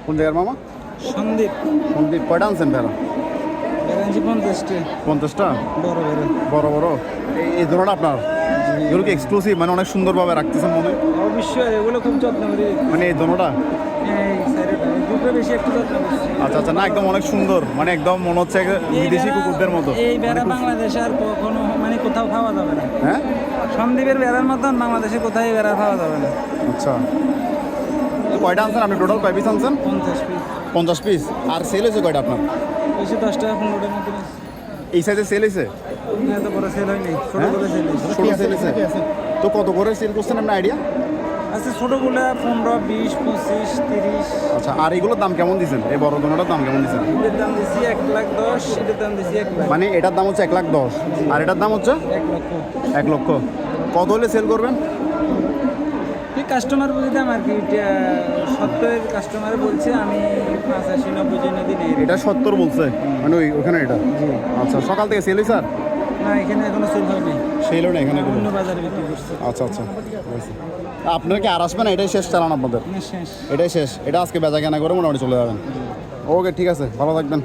কোন জায়গার মামা? সন্দীপ। সন্দীপ, কয়টা আনছেন ভেড়া? বেরাঞ্জি 50টা। 50টা? বড় বড় বড় বড়। এই ধরনের আপনার এগুলো কি এক্সক্লুসিভ, মানে অনেক সুন্দরভাবে রাখতেছেন মনে হয়? অবশ্যই এগুলো খুব যত্ন করি। মানে এই দোনোটা? এই সাইডটা দুটো বেশি একটু যত্ন করছি। আচ্ছা আচ্ছা, না একদম অনেক সুন্দর, মানে একদম মনে হচ্ছে বিদেশি কুকুরদের মতো। এই বেড়া মানে খুব- বাংলাদেশে আর কোনো মানে কোথাও খাওয়া যাবে না। হ্যাঁ সন্দীপের বেড়ার মতন বাংলাদেশে কোথায় বেড়া খাওয়া যাবে না। আচ্ছা, কয়টা আনছেন আপনি? টোটাল কয় পিস আনছেন? 50 পিস। 50 পিস। আর সেল হয়েছে কয়টা আপনার? বেশি 10 টাকা 15টার মতন আছে। এই সাইজে সেল হয়েছে? এত বড় সেল হয়নি, ছোট হ্যাঁ? করে সেল হয়েছে। ছোট সেল হয়েছে? তো কত করে সেল করছেন আপনার আইডিয়া? আচ্ছা ছোটগুলো 15, 20, 25, 30। আচ্ছা, আর এগুলোর দাম কেমন দিচ্ছেন? এই বড় দোনোটার দাম কেমন দিচ্ছেন? এটার দাম দিচ্ছি 1,10,000, এটার দাম দিচ্ছি 1 লাখ। মানে এটার দাম হচ্ছে 1,10,000 আর এটার দাম হচ্ছে 1 লক্ষ। 1 লক্ষ। কত হলে সেল করবেন? এই কাস্টমার বুঝে দাম আর কি, এটা 70 কাস্টমারে বলছে, আমি 85-90 জন্য দিই। এটা 70 বলছে, মানে ওখানে এটা? আচ্ছা, সকাল থেকে সেল হয়েছে? স্যার না, এখানে এখনো সেল হয়নি, সেলও না এখানে? অন্য বাজারে বিক্রি করছে। আচ্ছা আচ্ছা, আপনার কি আর আসবে না? এটাই শেষ চালান আপনাদের? না, শেষ। এটাই শেষ? এটা আজকে বেচা কেনা করে মোটামুটি চলে যাবেন? ওকে, ঠিক আছে, ভালো থাকবেন।